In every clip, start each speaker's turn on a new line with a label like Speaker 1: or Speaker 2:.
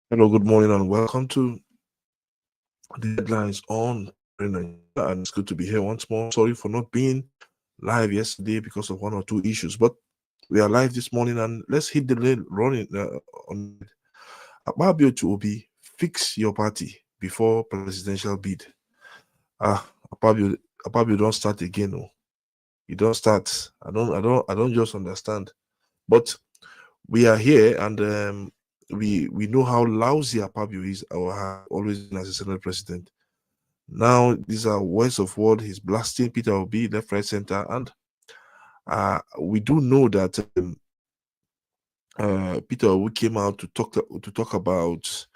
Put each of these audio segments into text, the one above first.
Speaker 1: Hello, good morning, and welcome to the headlines on Nigeria. And it's good to be here once more. Sorry for not being live yesterday because of one or two issues, but we are live this morning, and let's hit the lane running on Akpabio to Obi. Fix your party before presidential bid. Akpabio, Akpabio, don't start again. No, you don't start. I don't just understand. But we are here, and we know how lousy Akpabio is, or has always been as a Senate president. Now these are words of word. He's blasting Peter Obi left, right, center, and we do know that Peter Obi came out to talk about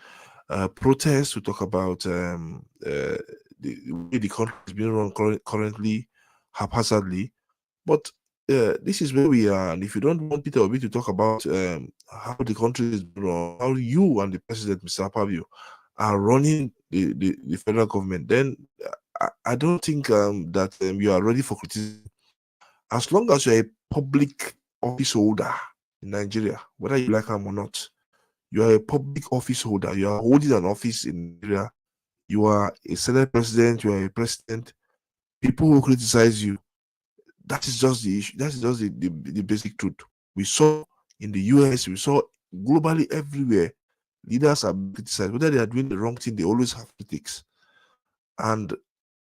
Speaker 1: protests, to talk about the way the country is being run currently haphazardly. But this is where we are, and if you don't want Peter Obi to talk about how the country is run, how you and the president, Mr. Akpabio, are running the federal government, then I don't think that you are ready for criticism. As long as you're a public office holder in Nigeria, whether you like them or not, you are a public office holder. You are holding an office in Nigeria. You are a Senate president. You are a president. People who criticize you, that is just the issue. That is just the basic truth. We saw in the US, we saw globally everywhere, leaders are criticized. Whether they are doing the wrong thing, they always have critics. And you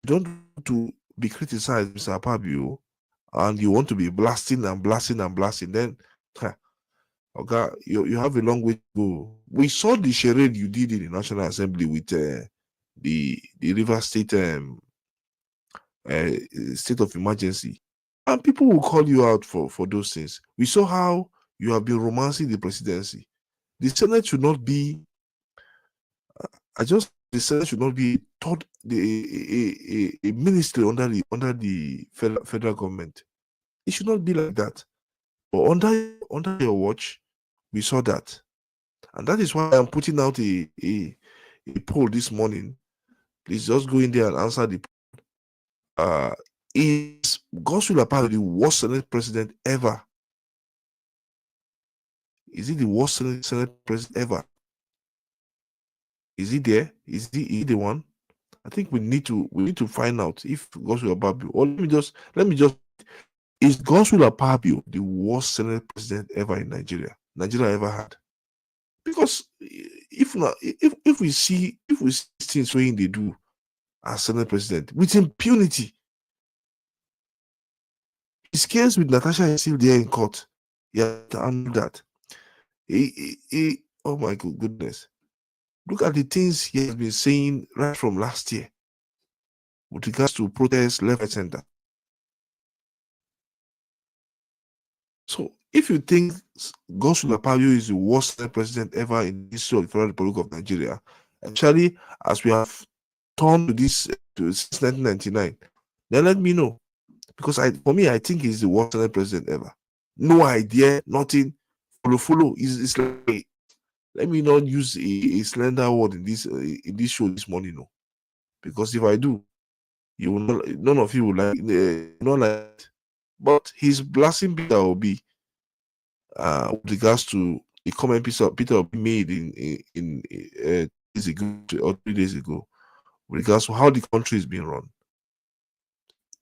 Speaker 1: don't want to be criticized, Mr. Akpabio, and you want to be blasting and blasting and blasting, then okay, you have a long way to go. We saw the charade you did in the National Assembly with the River State state of emergency, and people will call you out for those things. We saw how you have been romancing the presidency. The Senate should not be. The Senate should not be taught a ministry under the federal government. It should not be like that. But under your watch, we saw that, and that is why I'm putting out a poll this morning. Please just go in there and answer the poll. Is Godswill Akpabio the worst Senate president ever? Is he the worst Senate president ever? Is he there? Is he the one? I think we need to find out if Godswill Akpabio. Or let me just is Godswill Akpabio the worst Senate president ever in Nigeria? Nigeria ever had? Because if we see things when they do as Senate president with impunity, his case with Natasha is still there in court. Yeah, to handle that. Oh my goodness. Look at the things he has been saying right from last year with regards to protests left and center. So if you think Godswill Akpabio is the worst president ever in the history of the Federal Republic of Nigeria, actually, as we have turned to this since 1999, then let me know. Because for me, I think he's the worst president ever. No idea, nothing. Follow. It's like, let me not use a slender word in this show this morning, no. Because if I do, you will not, none of you will like not like it. But he's blasting Peter Obi with regards to the comment Peter Obi made in days ago or 3 days ago with regards to how the country is being run.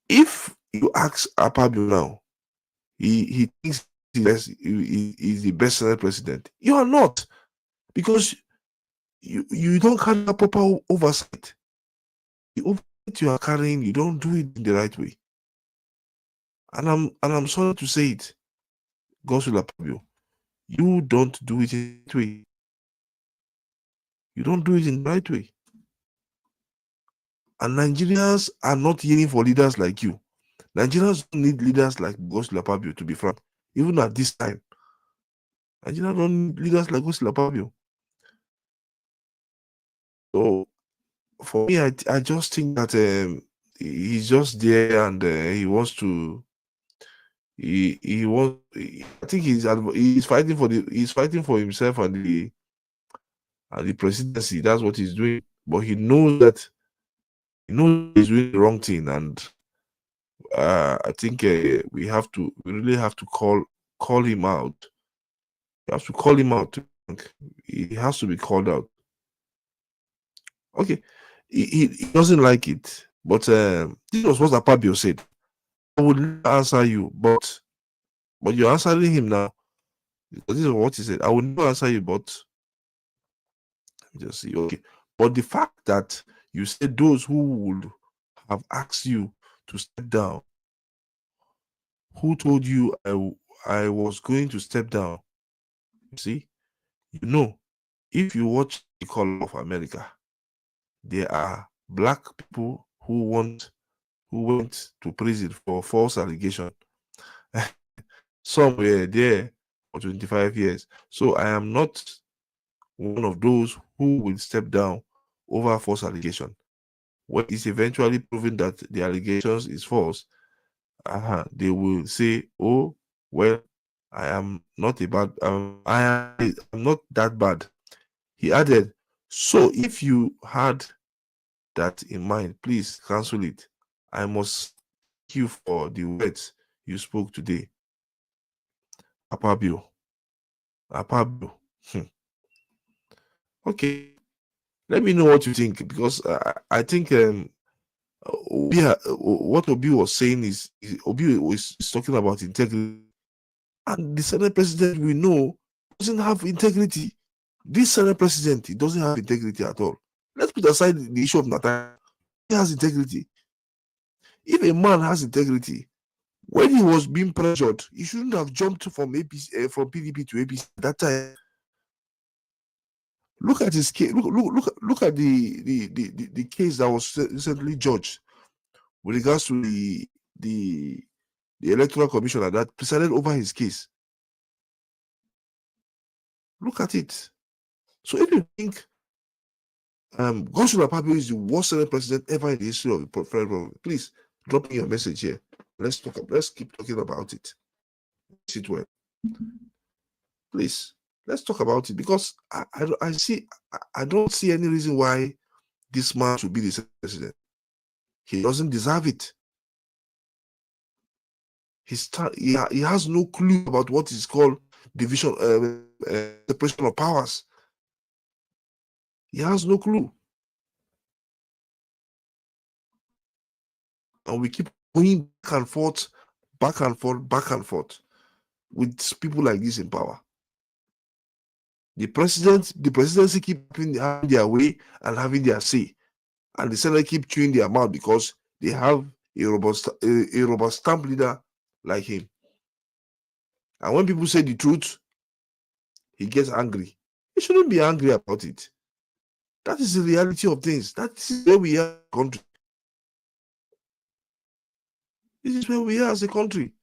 Speaker 1: If you ask Akpabio now, he thinks he's the best Senate president. You are not, because you don't carry a proper oversight. The oversight you are carrying, you don't do it in the right way. And I'm sorry to say it, Godswill Akpabio, you don't do it in the right way. You don't do it in the right way. And Nigerians are not yearning for leaders like you. Nigerians don't need leaders like Godswill Akpabio, to be frank. Even at this time, Nigerians don't need leaders like Godswill Akpabio. So for me, I just think that he's just there, and he wants to. I think he's fighting for himself and the presidency. That's what he's doing. But he knows he's doing the wrong thing, and I think we really have to call him out. We have to call him out. He has to be called out. Okay, he doesn't like it, but this was what Akpabio said. I would never answer you, but you're answering him now. This is what he said. I will never answer you, but just see. Okay, but the fact that you said those who would have asked you to step down, who told you I was going to step down? You see, if you watch The Color of America, there are black people who went to prison for false allegation. Some were there for 25 years. So I am not one of those who will step down over false allegation. When it's eventually proven that the allegations is false, they will say, "Oh, well, I am not a bad. I am not that bad." He added, "So if you had that in mind, please cancel it. I must thank you for the words you spoke today." Akpabio. Okay, let me know what you think, because I think what Obi was saying is Obi was talking about integrity, and the Senate president we know doesn't have integrity. This Senate president, he doesn't have integrity at all. Let's put aside the issue of Natal. He has integrity. If a man has integrity, when he was being pressured, he shouldn't have jumped from from PDP to APC at that time. Look at his case. Look at the case that was recently judged with regards to the electoral commissioner that presided over his case. Look at it. So if you think Godswill Akpabio is the worst Senate president ever in the history of the federal government, please drop me your message here. Let's keep talking about it. Sit well. Please, let's talk about it, because I don't see any reason why this man should be the Senate president. He doesn't deserve it. He has no clue about what is called division, separation of powers. He has no clue. And we keep going back and forth with people like this in power. The presidency keep having their way and having their say, and the Senate keep chewing their mouth because they have a robust stamp leader like him. And when people say the truth, he gets angry. He shouldn't be angry about it. That is the reality of things. That is where we are as a country. This is where we are as a country.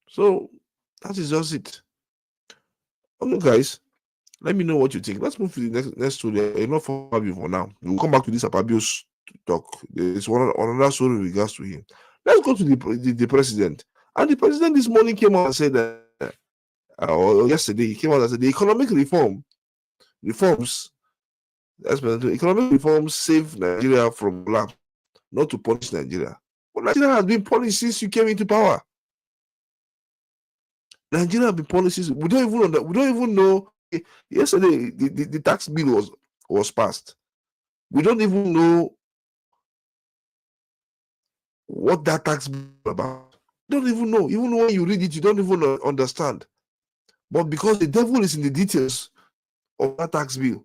Speaker 1: So that is just it. Okay, guys, let me know what you think. Let's move to the next story. Enough for Akpabio for now. We'll come back to this Akpabio's talk. There's another story in regards to him. Let's go to the president. And the president this morning came out and said or yesterday, he came out and said the economic reforms save Nigeria from collapse, not to punish Nigeria. But Nigeria has been punished since you came into power. Nigeria has been punished since we don't even know. Yesterday, the tax bill was passed. We don't even know what that tax bill is about. We don't even know. Even when you read it, you don't even understand. But because the devil is in the details of that tax bill,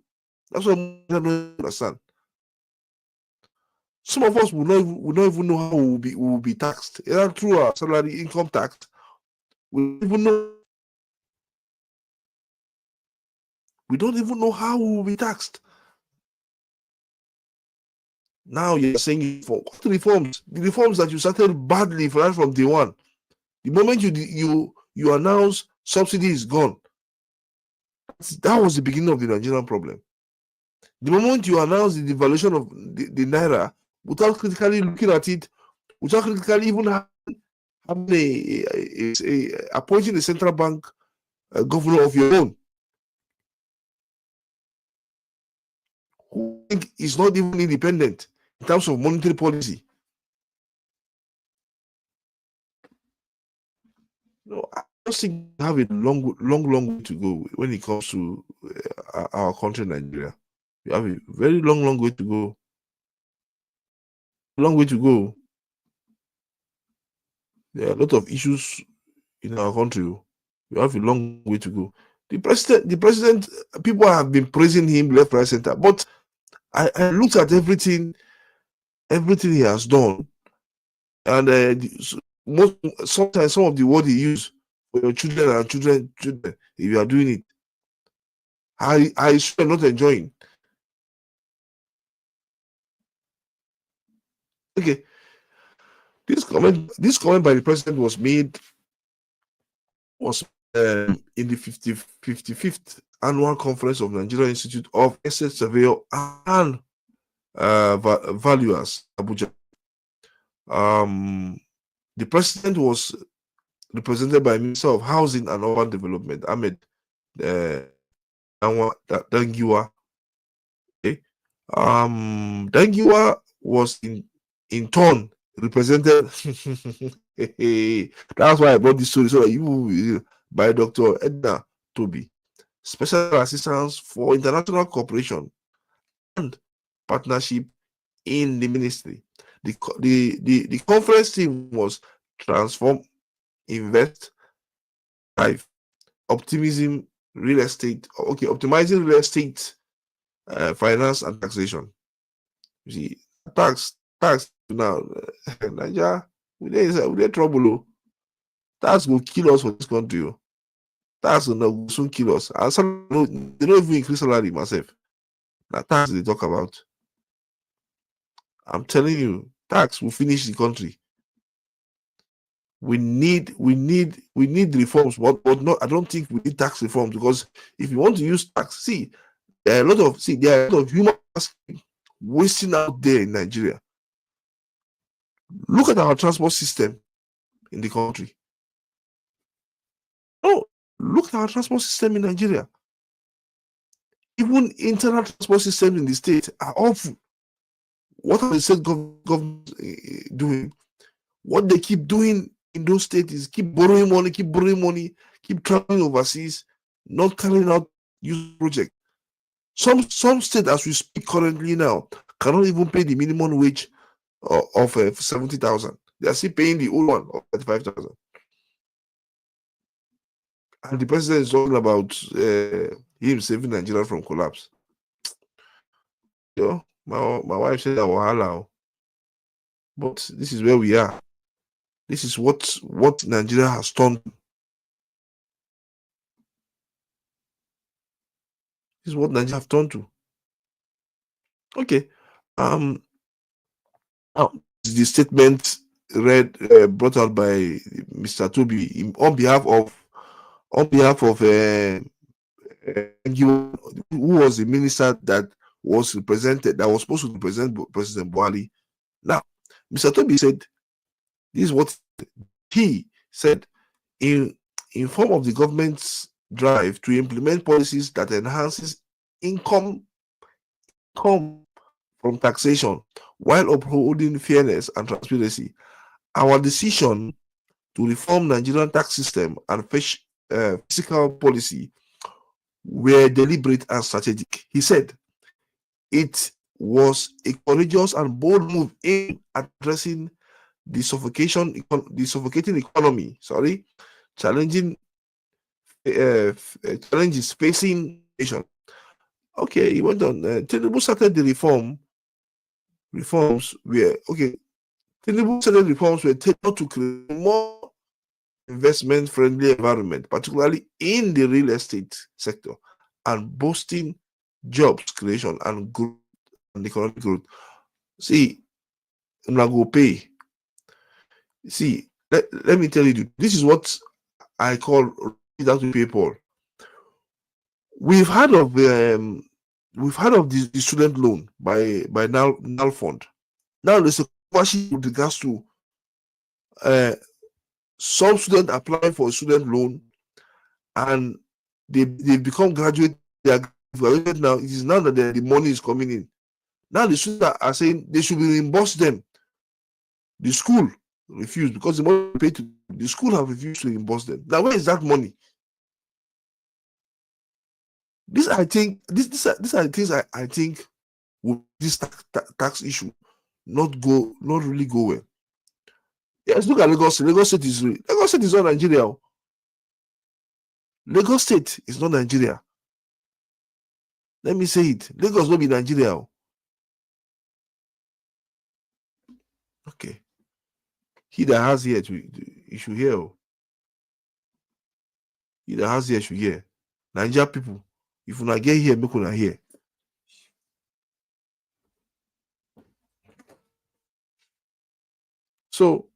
Speaker 1: that's what we don't understand. Some of us will not even know how we will be taxed, either through our salary, income tax. We don't even know. We don't even know how we will be taxed. Now you're saying what reforms? The reforms that you started badly right from day one. The moment you announce subsidy is gone, that was the beginning of the Nigerian problem. The moment you announce the devaluation of the naira, without critically looking at it, without critically even having appointing a central bank governor of your own, who is not even independent in terms of monetary policy. No, just think we have a long way to go when it comes to our country, Nigeria. We have a very long way to go. Long way to go. There are a lot of issues in our country. We have a long way to go. The president, people have been praising him left, right, center. But I looked at everything he has done, and sometimes some of the word he used for your children and children, if you are doing it, I sure not enjoying. Okay, this comment by the president was made in the 55th annual conference of Nigeria Institute of Estate Surveyor and Valuers, Abuja. The president was represented by Minister of Housing and Urban Development, Ahmed Dangiwa. Okay. Dangiwa was in turn represented. That's why I brought this story, so that you by Dr. Edna Toby, Special Assistant for International Cooperation and Partnership in the Ministry. The conference theme was Transform, Invest, Thrive, Optimism, Real Estate. Okay, optimizing real estate, finance and taxation. You see, tax now, Nigeria, we trouble. Tax will kill us for this country. Tax will soon kill us. And some they don't even increase salary myself. Now tax they talk about. I'm telling you, tax will finish the country. We need reforms, but not. I don't think we need tax reforms, because if you want to use tax, there are a lot of human wasting out there in Nigeria. Look at our transport system in the country. Oh, look at our transport system in Nigeria. Even internal transport systems in the state are awful. What are the state governments doing? What they keep doing in those states is keep borrowing money, keep traveling overseas, not carrying out youth project. Some states, as we speak currently now, cannot even pay the minimum wage of 70,000. They are still paying the old one of 35,000. And the president is talking about him saving Nigeria from collapse. My wife said that wahala. But this is where we are. This is what Nigeria has turned. This is what Nigeria have turned to. Okay. Now, the statement brought out by Mr. Toby on behalf of who was the minister that was supposed to represent President Buhari. Now, Mr. Toby said, this is what he said: in form of the government's drive to implement policies that enhances income from taxation while upholding fairness and transparency, our decision to reform Nigerian tax system and fiscal policy were deliberate and strategic. He said it was a courageous and bold move in addressing the suffocating economy, challenges facing nation. Okay, he went on. Tinubu started the reforms were tailored to create more investment-friendly environment, particularly in the real estate sector, and boosting jobs creation and growth and economic growth. See, una go pay. See, let me tell you, this is what I call down to people. We've heard of the student loan by NAL Fund. Now there's a question with regards to some students applying for a student loan, and they become graduate. They are graduated now. It is now that the money is coming in. Now the students are saying they should be reimbursed them. The school refused because the money paid to the school have refused to reimburse them. Now, where is that money? This I think these are the things I think would this tax issue not really go well. Yes, look at Lagos. Lagos State is not Nigeria. Lagos State is not Nigeria. Let me say it. Lagos will be Nigeria. Okay. He that has ear you should hear. He that has ear should hear. Nigeria people, if you not get here, make una hear. So,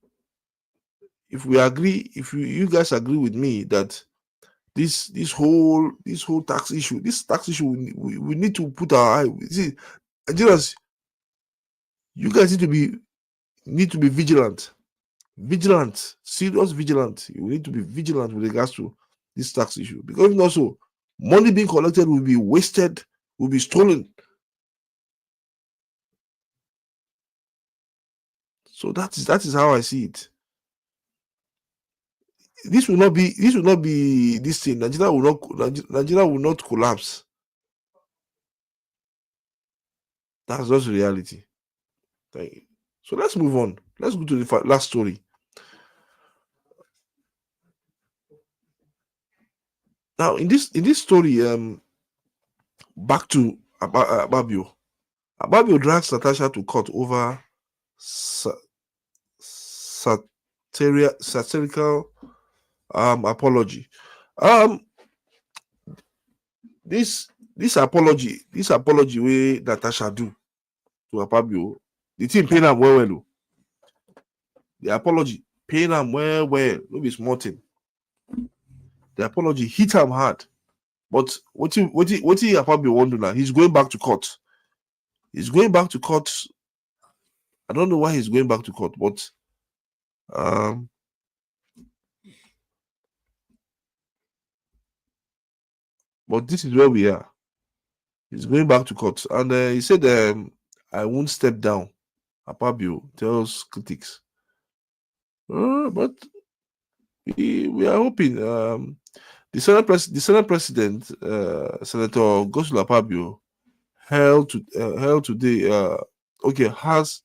Speaker 1: if we agree, if you guys agree with me that this whole tax issue, we need to put our eye. See, Nigerians, you guys need to be vigilant, serious vigilant. You need to be vigilant with regards to this tax issue, because also money being collected will be wasted, will be stolen. So that is how I see it. This will not be this thing. Nigeria will not collapse. That's just reality. Thank you. So let's move on. Let's go to the last story. Now, in this story, back to Akpabio. Akpabio drags Natasha to court over satirical apology. This apology wey Natasha do to Akpabio, the thing pain am well. The apology pain am well. No be small thing. The apology hit am hard. But what Akpabio want to do now? He's going back to court. He's going back to court. I don't know why he's going back to court, but this is where we are. He's going back to court, and he said, "I won't step down." Akpabio tells critics, but we are hoping. The Senate President, Senator Godswill Akpabio, held today. Has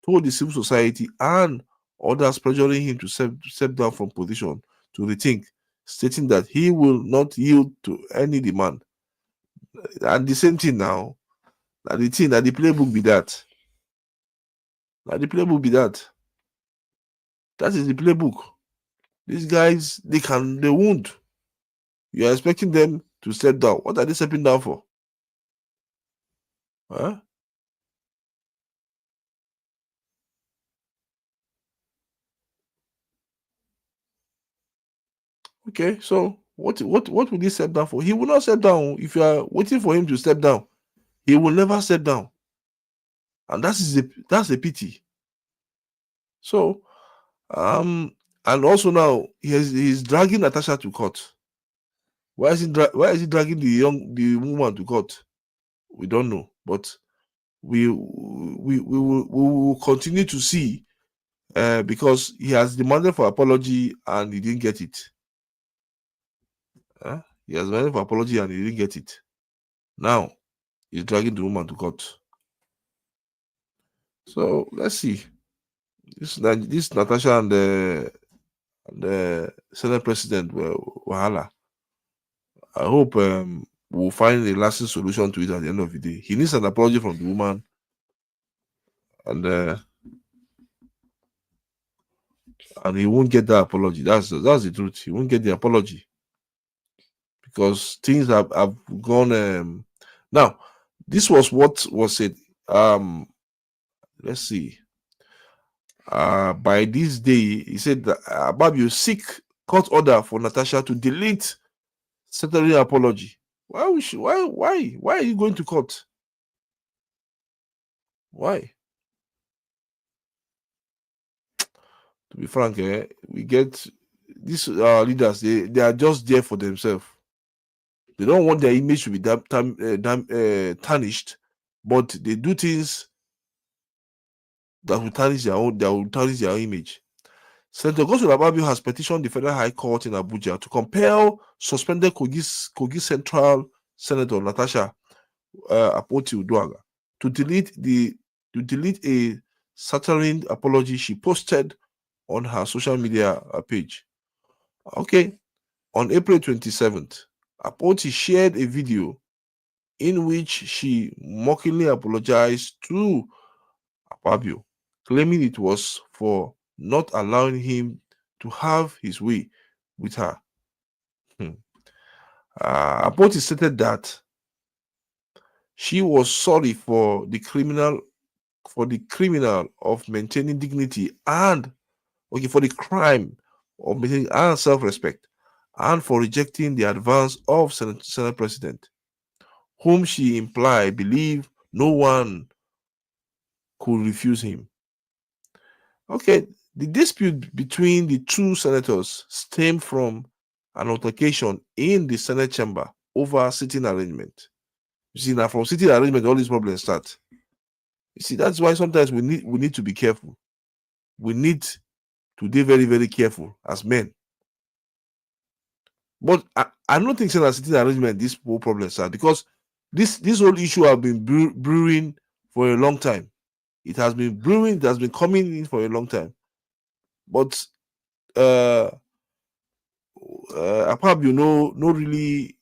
Speaker 1: told the civil society and others pressuring him to step down from position to rethink, stating that he will not yield to any demand. And the same thing now, that the playbook be that. That the playbook be that. That is the playbook. These guys, they won't. You are expecting them to step down. What are they stepping down for? Huh? Okay, so what will he step down for? He will not step down. If you are waiting for him to step down, he will never step down. And that's a pity. So, and also now he's dragging Natasha to court. Why is he dragging the woman to court? We don't know, but we will continue to see, because he has demanded for apology and he didn't get it. He has demanded for apology and he didn't get it. Now he's dragging the woman to court. So let's see. This Natasha and the Senate President wahala. I hope we'll find a lasting solution to it at the end of the day. He needs an apology from the woman, and he won't get that apology. That's the truth. He won't get the apology because things have gone. Now, this was what was said. Let's see. By this day, he said that Akpabio seek court order for Natasha to delete certain apology. Why are you going to court? Why? To be frank, we get these leaders. They are just there for themselves. They don't want their image to be tarnished, but they do things that will tarnish their own. That will tarnish their image. Senator Godswill Akpabio has petitioned the Federal High Court in Abuja to compel suspended Kogi Central Senator Natasha Akpoti-Uduaghan to delete a saturnine apology she posted on her social media page. Okay, on April 27th, Akpoti shared a video in which she mockingly apologized to Akpabio, claiming it was for not allowing him to have his way with her. Akpoti stated that she was sorry for the criminal of maintaining dignity and for the crime of maintaining and self-respect, and for rejecting the advance of Senate President, whom she implied believed no one could refuse him. Okay, the dispute between the two senators stemmed from an altercation in the Senate chamber over sitting arrangement. You see, now from sitting arrangement, all these problems start. You see, that's why sometimes we need to be careful. We need to be very, very careful as men. But I don't think that sitting arrangement, this whole problem start, because this whole issue have been brewing for a long time. It has been brewing, it has been coming in for a long time. But Akpabio no really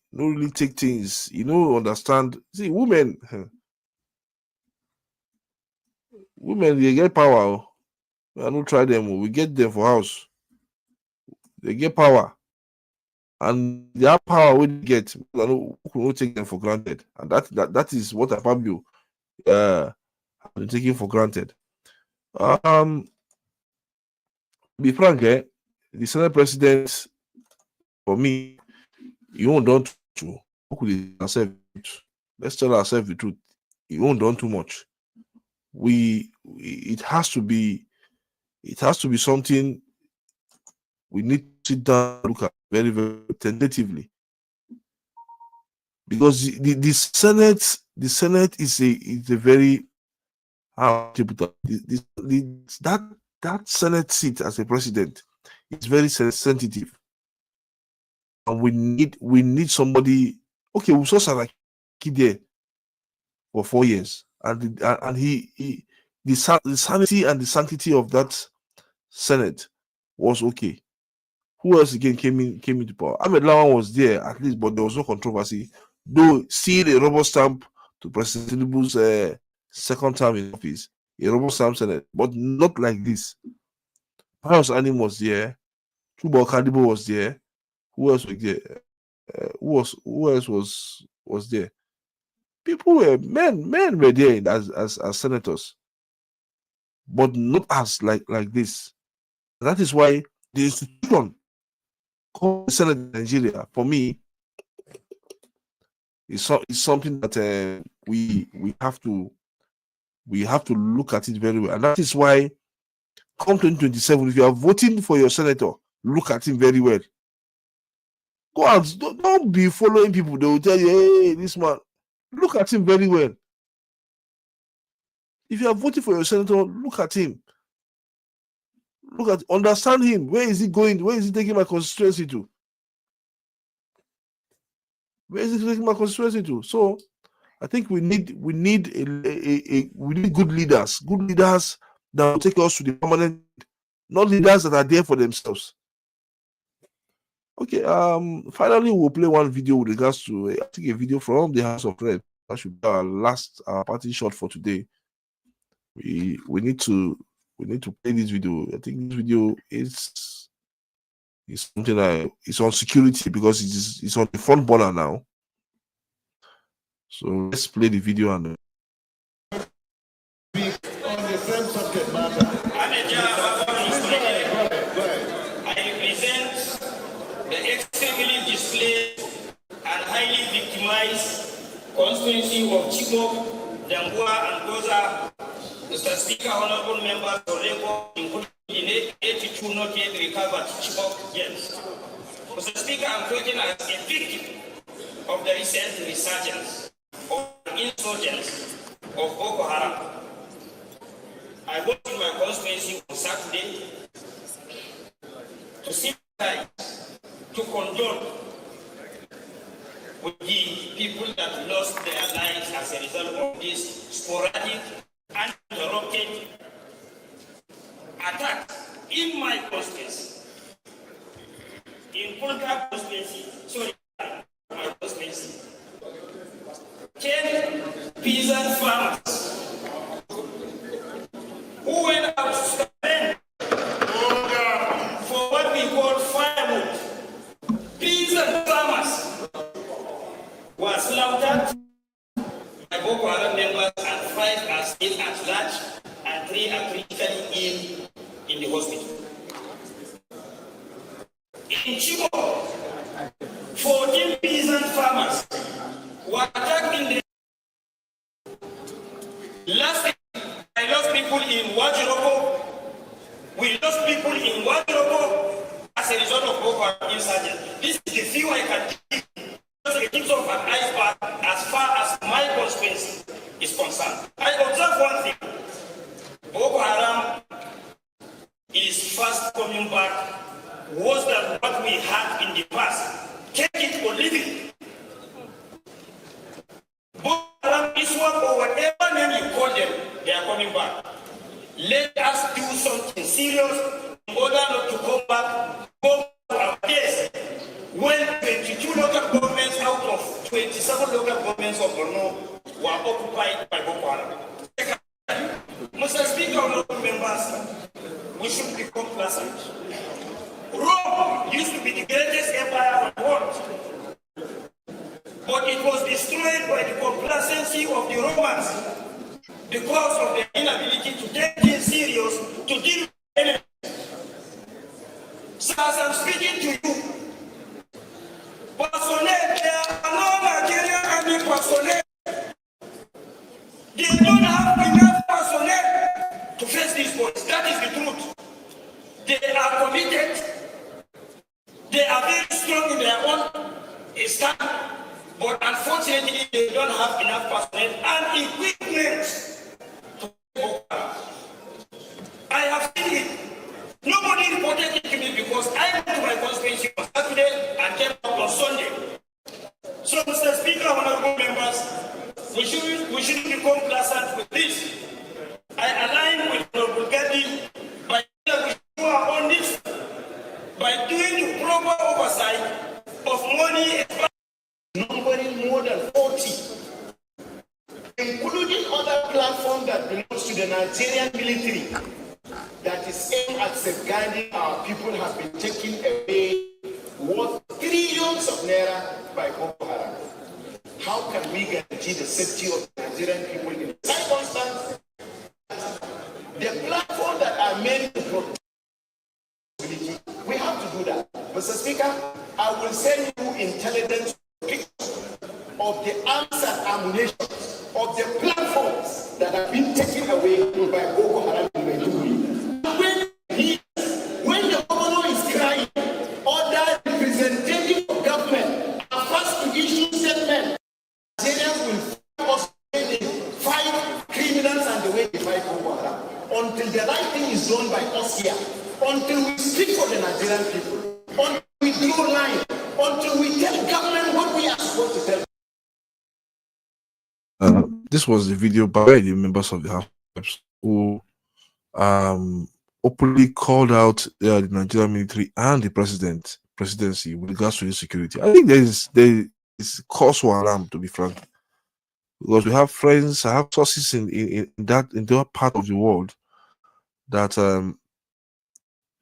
Speaker 1: take things, understand. See, women, they get power. I don't try them. We get them for house. They get power, and their power we get. We cannot take them for granted, and that is what Akpabio has been taken for granted. Be frank, the Senate President, for me, you won't done too. Let's tell ourselves the truth. You won't done too much. It has to be something we need to sit down and look at very, very tentatively, because the Senate is a very, how to put that Senate seat as a president is very sensitive, and we need somebody. Okay, we saw Saraki there for 4 years, and the sanity and the sanctity of that Senate was okay. Who else again came into power? Ahmed Lawan was there at least, but there was no controversy. Though still a rubber stamp to President Tinubu's second term in office, a rubber stamp Senate, but not like this. Pius Anim was there. Chuba Kadibo was there. Who else was there? Who else was there? People were men were there as senators, but not as like this. That is why the institution called the Senate in Nigeria, for me, is something that we have to look at it very well, and that is why come 2027, if you are voting for your senator, look at him very well. Go out, don't be following people. They will tell you, hey, this man. Look at him very well. If you are voting for your senator, look at him. Understand him. Where is he going? Where is he taking my constituency to? Where is he taking my constituency to? So, I think we need good leaders that will take us to the permanent, not leaders that are there for themselves. Okay. Finally, we'll play one video with regards to I think a video from the House of Reps. That should be our last party shot for today. We need to play this video. I think this video is something that is on security, because it's on the front burner now. So let's play the video and
Speaker 2: on the same subject matter.
Speaker 3: I represent the extremely displaced and highly victimized constituency of Chibok, Damboa, and Goza. Mr. Speaker, honorable members of record, including the 82 not yet recovered Chibok gens. Mr. Speaker, I'm talking as a victim of the recent resurgence of insurgents of Boko Haram. I went to my constituency on Saturday, to sympathize, to condole with the people that lost their lives as a result of this sporadic, uninterrupted attack in my constituency, in Kulka constituency, sorry, my constituency. 10 peasant farmers who went out to spend for what we call firewood. Peasant farmers were slaughtered by Boko Haram members, and 5 are still at large, and 3 are critically ill in the hospital. In Chibok, 14 peasant farmers were attacked in the last week. I lost people in Wajiroko. We lost people in Wajiroko as a result of Boko Haram insurgents. This is the view I can give, just a glimpse of an iceberg as far as my constituency is concerned. I observe one thing: Boko Haram is fast coming back worse than what we had in the past. Take it or leave it. Boko Haram, ISWAP, or whatever name you call them, they are coming back. Let us do something serious in order not to come back to our days when 22 local governments out of 27 local governments of Borno were occupied by Boko Haram. Mr. Speaker, honorable members, we should become pleasant. Rome used to be the greatest empire of the world, but it was destroyed by the complacency of the Romans because of their inability to take things serious, to deal with enemies. So as I'm speaking to you, personnel, there are no Nigerian army personnel. They don't have enough personnel to face these boys. That is the truth. They are committed. They are very strong in their own stand, but unfortunately, they don't have enough personnel and equipment. I have seen it. Nobody reported it to me because I went to my constituency on Saturday and came back on Sunday. So, Mr. Speaker, honorable members, we should become pleasant with this. I align with Honorable Gadi by on this, by doing the proper oversight of money, numbering more than 40, including other platforms that belongs to the Nigerian military that is aimed at safeguarding our people has been taken away worth trillions of naira by Boko Haram. How can we guarantee the safety of Nigerian people in the circumstance? The platforms that are meant to protect, we have to do that. Mr. Speaker, I will send you intelligence pictures of the arms and ammunition of the platforms that have been taken away by Boko Haram in Maiduguri. When the governor is crying, other representatives of government are first to issue statements. Nigerians will us fight criminals and the way they fight Boko Haram. Until the right thing is done by us here, until we speak for the Nigerian people, until we draw line, until we tell government what we are supposed to tell.
Speaker 1: This was the video by the members of the House who openly called out the Nigerian military and the presidency with regards to insecurity. I think there is cause for alarm, to be frank, because we have friends, I have sources in that part of the world that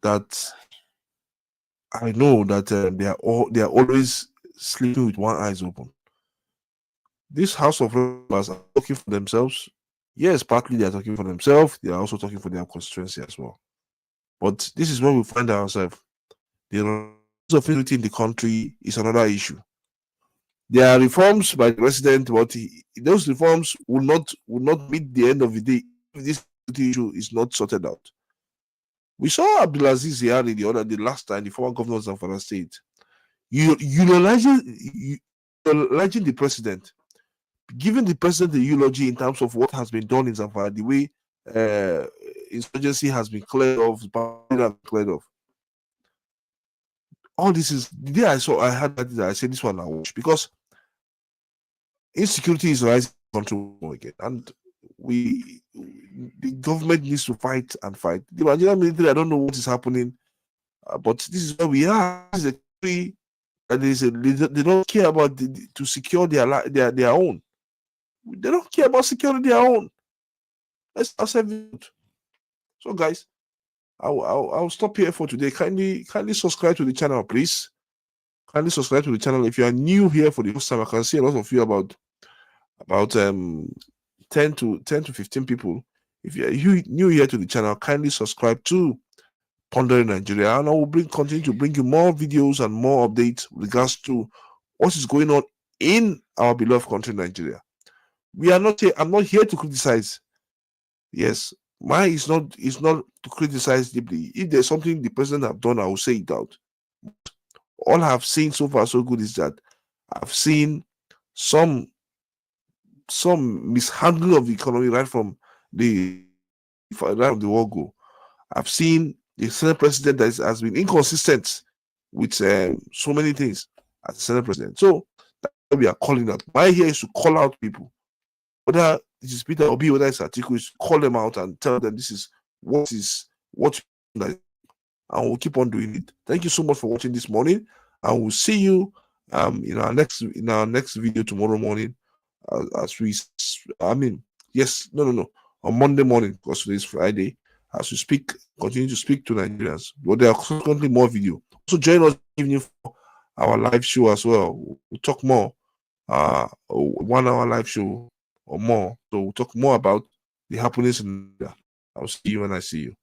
Speaker 1: that I know that they are always sleeping with one eye open. This House of Members are talking for themselves. Yes, partly they are talking for themselves. They are also talking for their constituency as well. But this is where we find ourselves. The rise of insecurity in the country is another issue. There are reforms by the president, but those reforms will not meet the end of the day if this issue is not sorted out. We saw Abdulaziz Yari the last time, the former governor of Zamfara State, eulogize the president, giving the president the eulogy in terms of what has been done in Zamfara, the way insurgency has been cleared off, all this is the day I had that, I said this one I watch, because insecurity is rising control again, and the government needs to fight and fight. The Nigerian military, I don't know what is happening, but this is where we are. This is a country that they don't care about to secure their own. They don't care about securing their own. Let's accept it. So, guys, I'll stop here for today. Kindly subscribe to the channel, please. Kindly subscribe to the channel. If you are new here for the first time, I can see a lot of you, about 10 to 15 people. If you are new here to the channel, kindly subscribe to Pondering Nigeria, and I will continue to bring you more videos and more updates with regards to what is going on in our beloved country, Nigeria. We are not here. I'm not here to criticize. Yes, mine is not to criticize deeply. If there's something the president have done, I will say it out. All I have seen so far so good is that I've seen some mishandling of the economy right from the war go. I've seen the Senate president that has been inconsistent with so many things as the Senate president. So that's what we are calling out. My here is to call out people. Whether it is Peter Obi, whether it's Atiku, is to call them out and tell them this is what and we'll keep on doing it. Thank you so much for watching this morning, and we'll see you in our next video tomorrow morning. On Monday morning, because today is Friday, as we continue to speak to Nigerians. But there are constantly more video. Also join us evening for our live show as well. We'll talk more, 1 hour live show or more. So we'll talk more about the happenings in Nigeria. I'll see you when I see you.